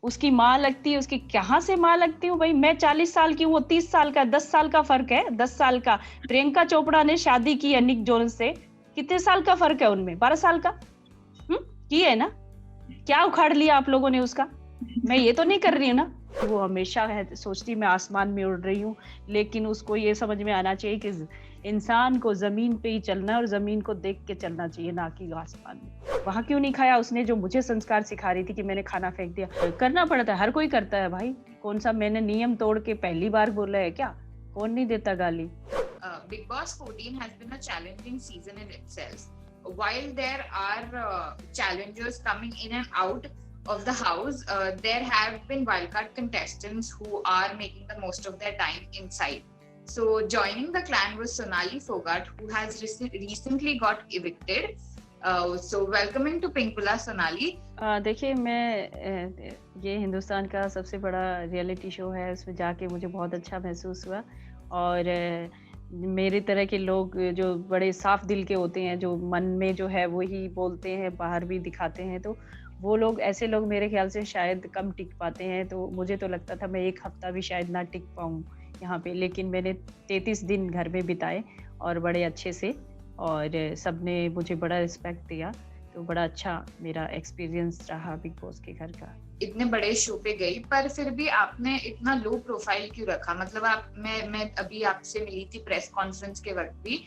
उसकी माँ लगती है, उसकी कहाँ से माँ लगती हूँ भाई? मैं 40 साल की हूँ, वो 30 साल का, 10 साल का फ़र्क है, 10 साल का। प्रियंका चोपड़ा ने शादी की है निक जोनस से, कितने साल का फ़र्क है उनमें? 12 साल का? हुँ? की है ना? क्या उखाड़ लिया आप लोगों ने उसका? मैं ये तो नहीं कर रही हूँ ना? वो हमेशा है सोचती मैं आसमान में उड़ रही हूँ, लेकिन उसको ये समझ में आना चाहिए कि इंसान को ज़मीन पे ही चलना है और ज़मीन को देख के चलना चाहिए, ना कि आसमान में। वहाँ क्यों नहीं खाया उसने जो मुझे संस्कार सिखा रही थी कि मैंने खाना फेंक दिया? करना पड़ता है, हर कोई करता है भाई। कौन-सा मैंने नियम तोड़ के पहली बार बोला है क्या? कौन नहीं देता गाली? Big Boss 14 has been a challenging season in itself. While there are challengers coming in and out of the house, there have been wildcard contestants who are making the most of their time inside. So, joining the clan was Sonali Fogart, who has recently got evicted. So, welcoming to Pinkula, Sonali. देखिए मैं ये हिंदुस्तान का सबसे बड़ा reality show है, उसमें जाके मुझे बहुत अच्छा महसूस हुआ और मेरी तरह के लोग जो बड़े साफ दिल के होते हैं, जो मन में जो है वो ही बोलते हैं, बाहर भी दिखाते हैं, तो वो लोग ऐसे लोग मेरे ख़्याल से शायद कम टिक पाते हैं, तो मुझे तो लगता था मैं 1 हफ़्ता भी शायद ना टिक पाऊँ यहाँ पे, लेकिन मैंने 33 दिन घर में बिताए और बड़े अच्छे से और सबने मुझे बड़ा रिस्पेक्ट दिया। तो बड़ा अच्छा मेरा एक्सपीरियंस रहा बिग बॉस के घर का। इतने बड़े शो पे गई पर फिर भी आपने इतना लो प्रोफाइल क्यों रखा? मतलब आप मैं अभी आपसे मिली थी प्रेस कॉन्फ्रेंस के वक्त भी,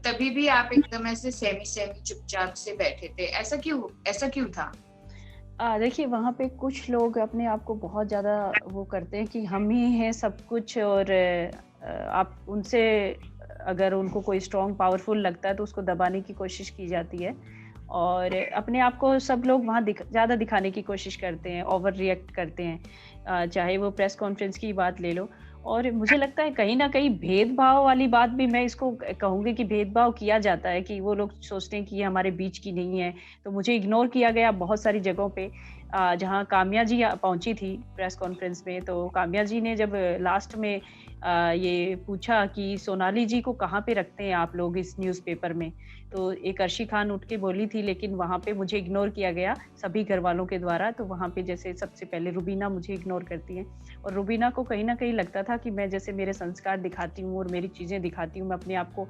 तभी भी आप एकदम ऐसे सेमी चुपचाप से बैठे थे। ऐसा क्यों था? देखिए वहाँ पे कुछ लोग अपने आप को बहुत ज़्यादा वो करते हैं कि हम ही हैं सब कुछ और आप उनसे अगर उनको कोई स्ट्रॉन्ग पावरफुल लगता है तो उसको दबाने की कोशिश की जाती है और अपने आप को सब लोग वहाँ ज़्यादा दिखाने की कोशिश करते हैं, ओवर रिएक्ट करते हैं। चाहे वो प्रेस कॉन्फ्रेंस की बात ले लो और मुझे लगता है कहीं न कहीं भेदभाव वाली बात भी मैं इसको कहूँगी कि भेदभाव किया जाता है कि वो लोग सोचते हैं कि ये हमारे बीच की नहीं है। तो मुझे इग्नोर किया गया बहुत सारी जगहों पे जहाँ काम्या जी पहुँची थी प्रेस कॉन्फ्रेंस में, तो काम्या जी ने जब लास्ट में ये पूछा कि सोनाली जी को कहाँ पे रखते हैं आप लोग इस न्यूज़पेपर में? तो एक अर्शी खान उठ के बोली थी लेकिन वहाँ पे मुझे इग्नोर किया गया सभी घरवालों के द्वारा। तो वहाँ पे जैसे सबसे पहले रुबीना मुझे इग्नोर करती हैं और रुबीना को कहीं न कहीं लगता था कि मैं जैसे मेरे संस्कार दिखाती हूँ और मेरी चीज़ें दिखाती हूँ, मैं अपने आप को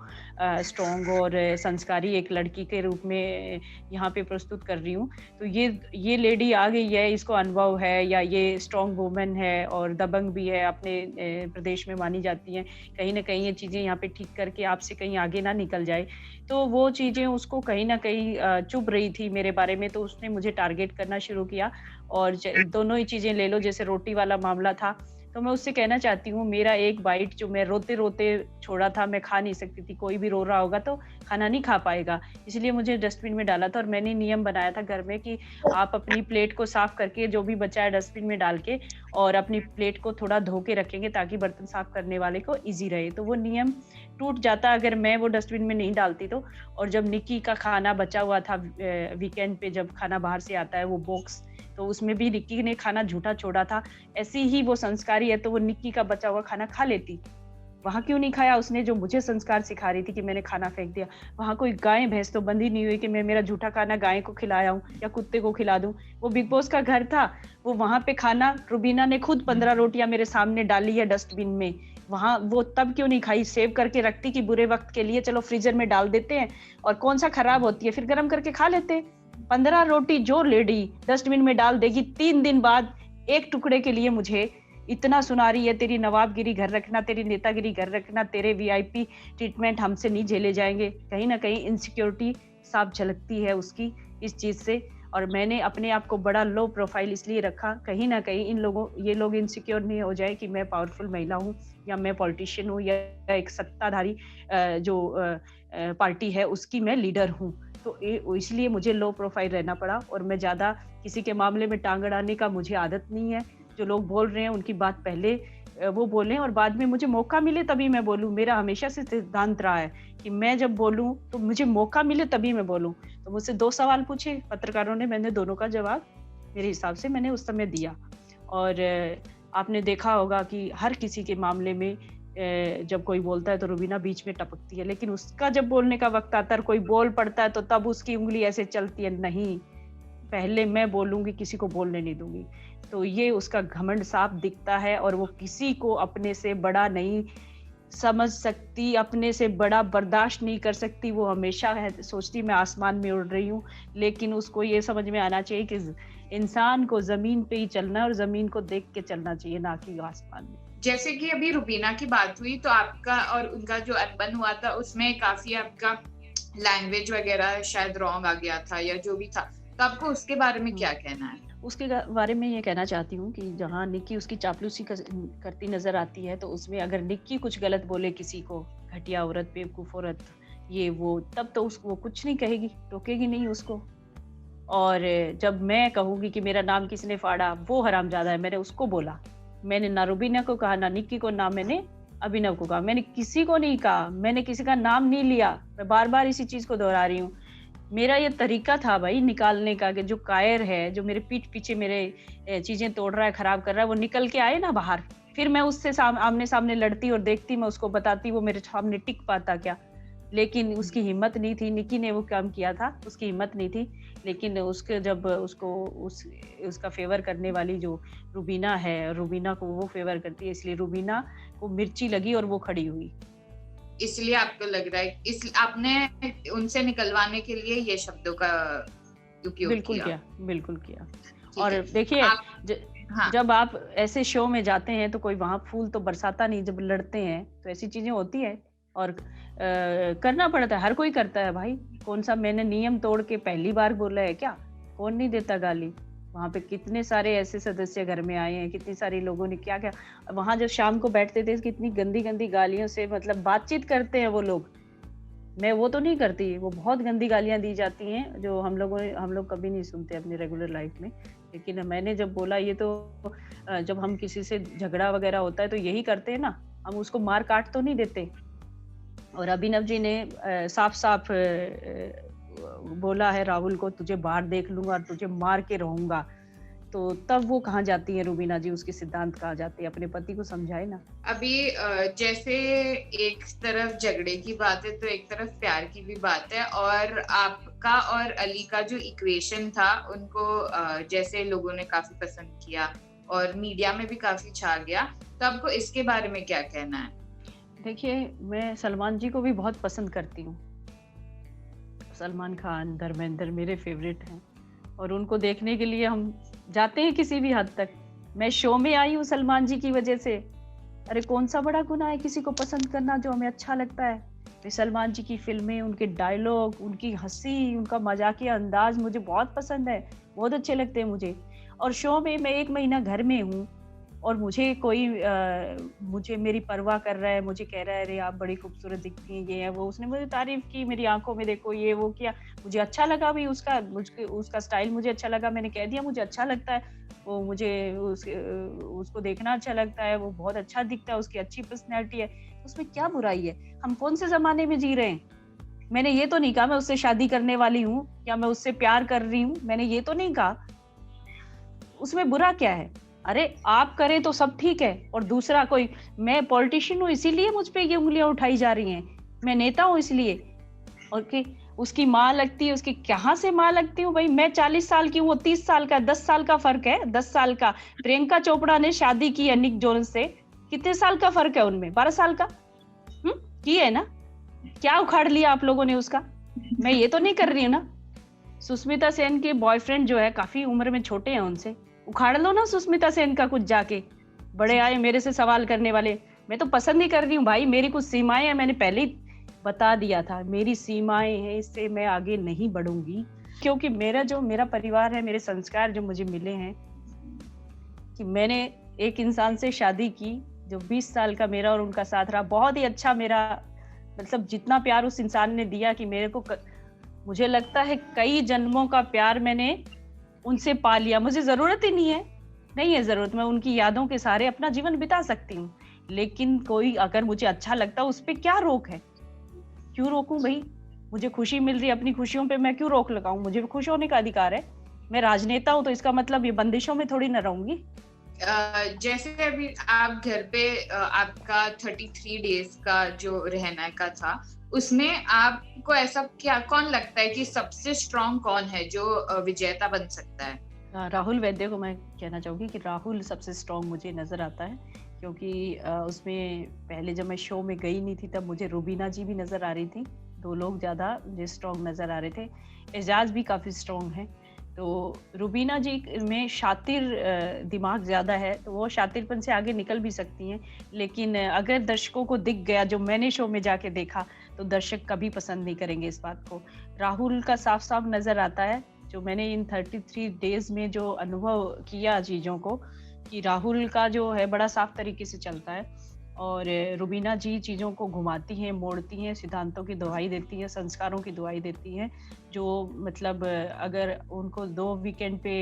स्ट्रॉन्ग और संस्कारी एक लड़की के रूप में यहाँ पे प्रस्तुत कर रही हूँ। तो ये लेडी आ गई है, इसको अनुभव है या ये स्ट्रॉन्ग वुमन है और दबंग भी है, अपने प्रदेश में मानी जाती हैं। कहीं न कहीं ये चीज़ें यहाँ पे ठीक करके आपसे कहीं आगे ना निकल जाए। तो वो चीज़ें उसको कहीं न कहीं चुभ रही थी मेरे बारे में, तो उसने मुझे टारगेट करना शुरू किया और दोनों ही चीज़ें ले लो, जैसे रोटी वाला मामला था, तो मैं उससे कहना चाहती हूँ मेरा एक बाइट जो मैं रोते-रोते छोड़ा था, मैं खा नहीं सकती थी, कोई भी रो रहा होगा तो खाना नहीं खा पाएगा, इसलिए मुझे डस्टबिन में डाला था और मैंने नियम बनाया था घर में कि आप अपनी प्लेट को साफ करके जो भी बचा है डस्टबिन में डाल के और अपनी प्लेट को थोड़ा धो के रखेंगे ताकि बर्तन साफ करने वाले को ईज़ी रहे। तो वो नियम टूट जाता अगर मैं वो डस्टबिन में नहीं डालती तो। और जब निक्की का खाना बचा हुआ था वीकेंड पे जब खाना बाहर से आता है वो बॉक्स, तो उसमें भी निक्की ने खाना झूठा छोड़ा था। ऐसी ही वो संस्कारी है तो वो निक्की का बचा हुआ खाना खा लेती। वहाँ क्यों नहीं खाया उसने जो मुझे संस्कार सिखा रही थी कि मैंने खाना फेंक दिया। वहाँ कोई गाय भैंस तो बंधी नहीं हुई कि मैं मेरा झूठा खाना गाय को खिलाया हूँ या कुत्ते को खिला दूँ। वो बिग बॉस का घर था, वो वहाँ पे खाना रुबीना ने खुद 15 रोटियाँ मेरे सामने डाली है डस्टबिन में। वहाँ वो तब क्यों नहीं खाई, सेव करके रखती कि बुरे वक़्त के लिए चलो फ्रीज़र में डाल देते हैं और कौन-सा खराब होती है, फिर गरम करके खा लेते। 15 रोटी जो लेडी डस्टबिन में डाल देगी 3 दिन बाद एक टुकड़े के लिए मुझे इतना सुना रही है तेरी नवाबगिरी घर रखना, तेरी नेतागिरी घर रखना, तेरे वीआईपी ट्रीटमेंट हमसे नहीं झेले जाएँगे। कहीं न कहीं इनसिक्योरिटी साफ झलकती है उसकी इस चीज़ से और मैंने अपने आप को बड़ा लो प्रोफ़ाइल इसलिए रखा, कहीं न कहीं ये लोग इनसिक्योर नहीं हो जाए कि मैं पावरफुल महिला हूँ या मैं पॉलिटिशियन हूँ या एक सत्ताधारी पार्टी है उसकी मैं लीडर हूँ। तो इसलिए मुझे लो प्रोफ़ाइल रहना पड़ा और मैं ज़्यादा किसी के मामले में टाँग अड़ाने का मुझे आदत नहीं है। जो लोग बोल रहे हैं उनकी बात पहले वो बोलें और बाद में मुझे मौका मिले तभी मैं बोलूँ। मेरा हमेशा से सिद्धांत रहा है कि मैं जब बोलूँ तो मुझे मौका मिले तभी मैं बोलूँ। तो मुझसे 2 सवाल पूछे पत्रकारों ने, मैंने दोनों का जवाब मेरे हिसाब से मैंने उस समय दिया। और आपने देखा होगा कि हर किसी के मामले में जब कोई बोलता है तो रुबीना बीच में टपकती है, लेकिन उसका जब बोलने का वक़्त आता है और कोई बोल पड़ता है तो तब उसकी उँगली ऐसे चलती है, नहीं, पहले मैं बोलूंगी, किसी को बोलने नहीं दूंगी। तो ये उसका घमंड साफ दिखता है, और वो किसी को अपने से बड़ा नहीं समझ सकती, अपने से बड़ा बर्दाश्त नहीं कर सकती। वो हमेशा सोचती मैं आसमान में उड़ रही हूँ, लेकिन उसको ये समझ में आना चाहिए कि इंसान को जमीन पे ही चलना है, और जमीन को देख के चलना चाहिए, ना कि आसमान में। जैसे कि अभी रुबीना की बात हुई, तो आपका और उनका जो अनबन हुआ था उसमें काफी आपका लैंग्वेज वगैरह शायद रॉन्ग आ गया था या जो भी था, तो आपको उसके बारे में क्या कहना है? उसके बारे में ये कहना चाहती हूँ कि जहाँ निक्की उसकी चापलूसी करती नजर आती है, तो उसमें अगर निक्की कुछ गलत बोले किसी को, घटिया औरत, बेवकूफ औरत, ये वो, तब तो वो कुछ नहीं कहेगी, टोकेगी नहीं उसको। और जब मैं कहूंगी कि मेरा नाम किसने फाड़ा, वो हरामजादा है, मैंने उसको बोला। मैंने ना रुबीना को कहा, ना निक्की को, ना मैंने अभिनव को कहा। मैंने किसी को नहीं कहा, मैंने किसी का नाम नहीं लिया। मैं बार बार इसी चीज को दोहरा रही हूँ। मेरा ये तरीका था भाई निकालने का, कि जो कायर है, जो मेरे पीठ पीछे मेरे चीजें तोड़ रहा है, खराब कर रहा है, वो निकल के आए ना बाहर। फिर मैं उससे आमने सामने लड़ती और देखती, मैं उसको बताती, वो मेरे सामने टिक पाता क्या। लेकिन उसकी हिम्मत नहीं थी। निक्की ने वो काम किया था, उसकी हिम्मत नहीं थी। लेकिन उसके जब उसको उसका फेवर करने वाली जो रुबीना है, रुबीना को वो फेवर करती है, इसलिए रुबीना को मिर्ची लगी और वो खड़ी हुई। इसलिए आपको लग रहा है आपने उनसे निकलवाने के लिए ये शब्दों का उपयोग किया? बिल्कुल किया। और देखिए, हाँ, जब आप ऐसे शो में जाते हैं तो कोई वहां फूल तो बरसाता नहीं। जब लड़ते हैं तो ऐसी चीजें होती है, और करना पड़ता है, हर कोई करता है भाई। कौन सा मैंने नियम तोड़ के पहली बार बोला है क्या? कौन नहीं देता गाली? वहां पे कितने सारे ऐसे सदस्य घर में आए हैं, कितनी सारी लोगों ने क्या क्या, वहां जब शाम को बैठते थे कितनी गंदी गंदी गालियों से मतलब बातचीत करते हैं वो लोग। मैं वो तो नहीं करती, वो बहुत गंदी गालियां दी जाती हैं जो हम लोग कभी नहीं सुनते अपनी रेगुलर लाइफ में। लेकिन मैंने जब बोला ये तो, जब हम किसी से झगड़ा वगैरह होता है तो यही करते हैं ना, हम उसको मार काट तो नहीं देते। और अभिनव जी ने साफ साफ बोला है राहुल को, तुझे बाहर देख लूंगा और तुझे मार के रहूंगा। तो तब वो कहाँ जाती है रुबीना जी, उसके सिद्धांत कहाँ जाती है? अपने पति को समझाए ना। अभी जैसे एक तरफ झगड़े की बात है तो एक तरफ प्यार की भी बात है, और आपका और अली का जो इक्वेशन था उनको जैसे लोगों ने काफी पसंद किया और मीडिया में भी काफी छा गया, तो आपको इसके बारे में क्या कहना है? देखिए, मैं सलमान जी को भी बहुत पसंद करती हूँ। सलमान खान, धर्मेंद्र मेरे फेवरेट हैं, और उनको देखने के लिए हम जाते हैं किसी भी हद तक। मैं शो में आई हूँ सलमान जी की वजह से। अरे कौन सा बड़ा गुनाह है किसी को पसंद करना जो हमें अच्छा लगता है? तो सलमान जी की फिल्में, उनके डायलॉग, उनकी हंसी, उनका मजाकिया अंदाज मुझे बहुत पसंद है, बहुत अच्छे लगते हैं मुझे। और शो में मैं 1 महीना घर में हूँ, और मुझे कोई मुझे मेरी परवाह कर रहा है, मुझे कह रहा है अरे आप बड़ी खूबसूरत दिखती हैं, ये है वो, उसने मुझे तारीफ की, मेरी आंखों में देखो, ये वो किया, मुझे अच्छा लगा भी उसका स्टाइल मुझे अच्छा लगा, मैंने कह दिया मुझे अच्छा लगता है वो, मुझे उसको देखना अच्छा लगता है, वो बहुत अच्छा दिखता है, उसकी अच्छी पर्सनैलिटी है, उसमें क्या बुराई है? हम कौन से जमाने में जी रहे हैं? मैंने ये तो नहीं कहा मैं उससे शादी करने वाली हूँ या मैं उससे प्यार कर रही हूँ, मैंने ये तो नहीं कहा। उसमें बुरा क्या है? अरे आप करें तो सब ठीक है, और दूसरा कोई, मैं पॉलिटिशियन हूँ इसीलिए मुझ पे ये उंगलियां उठाई जा रही हैं, मैं नेता हूँ इसलिए, और कि उसकी माँ लगती है, उसकी कहाँ से माँ लगती हूँ भाई? मैं 40 साल की हूँ, वो 30 साल का, 10 साल का फर्क है, 10 साल का। प्रियंका चोपड़ा ने शादी की है निक जोनस से, कितने साल का फर्क है उनमें? 12 साल का की है ना? क्या उखाड़ लिया आप लोगों ने उसका? मैं ये तो नहीं कर रही हूँ ना। सुष्मिता सेन के बॉयफ्रेंड जो है काफी उम्र में छोटे हैं उनसे, उखाड़ लो ना सुष्मिता सेन का कुछ जाके। बड़े आए मेरे से सवाल करने वाले, मैं तो पसंद ही कर रही हूँ भाई, मेरी कुछ सीमाएं हैं, मैंने पहले ही बता दिया था, मेरी सीमाएं हैं, इससे मैं आगे नहीं बढ़ूंगी। क्योंकि मेरा परिवार है, मेरे संस्कार जो मुझे मिले हैं, कि मैंने एक इंसान से शादी की जो 20 साल का मेरा और उनका साथ रहा, बहुत ही अच्छा मेरा, मतलब जितना प्यार उस इंसान ने दिया कि मेरे को मुझे लगता है कई जन्मों का प्यार मैंने उनसे पा लिया। मुझे जरूरत ही नहीं है जरूरत, मैं उनकी यादों के सहारे अपना जीवन बिता सकती हूँ। लेकिन कोई अगर मुझे अच्छा लगता है, उस पर क्या रोक है? क्यों रोकूं भाई? मुझे खुशी मिल रही है, अपनी खुशियों पे मैं क्यों रोक लगाऊं? मुझे खुश होने का अधिकार है। मैं राजनेता हूं तो इसका मतलब ये बंदिशों में थोड़ी ना रहूंगी। जैसे अभी आप घर पे आपका 33 डेज का जो रहना का था, उसमें आपको ऐसा क्या कौन लगता है कि सबसे स्ट्रांग कौन है जो विजेता बन सकता है? राहुल वैद्य को मैं कहना चाहूँगी कि राहुल सबसे स्ट्रांग मुझे नज़र आता है, क्योंकि उसमें पहले जब मैं शो में गई नहीं थी तब मुझे रुबीना जी भी नज़र आ रही थी, 2 लोग ज़्यादा मुझे स्ट्रांग नज़र आ रहे थे। एजाज भी काफ़ी स्ट्रांग है, तो रुबीना जी में शातिर दिमाग ज़्यादा है, तो वो शातिरपन से आगे निकल भी सकती हैं, लेकिन अगर दर्शकों को दिख गया जो मैंने शो में जाके देखा, तो दर्शक कभी पसंद नहीं करेंगे इस बात को। राहुल का साफ-साफ नज़र आता है, जो मैंने इन 33 डेज़ में जो अनुभव किया चीज़ों को, कि राहुल का जो है बड़ा साफ तरीके से चलता है, और रुबीना जी चीज़ों को घुमाती हैं, मोड़ती हैं, सिद्धांतों की दुहाई देती हैं, संस्कारों की दुहाई देती हैं, जो मतलब अगर उनको 2 वीकेंड पे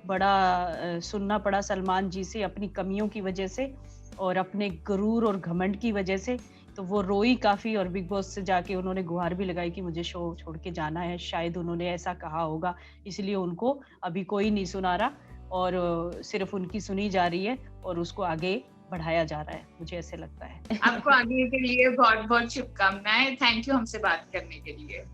बड़ा सुनना पड़ा सलमान जी से अपनी कमियों की वजह से और अपने गुरूर और घमंड की वजह से, तो वो रोई काफ़ी, और बिग बॉस से जाके उन्होंने गुहार भी लगाई कि मुझे शो छोड़ के जाना है। शायद उन्होंने ऐसा कहा होगा, इसलिए उनको अभी कोई नहीं सुना रहा, और सिर्फ उनकी सुनी जा रही है और उसको आगे बढ़ाया जा रहा है, मुझे ऐसे लगता है। आपको आगे के लिए बहुत-बहुत शुभकामनाएँ। थैंक यू हमसे बात करने के लिए।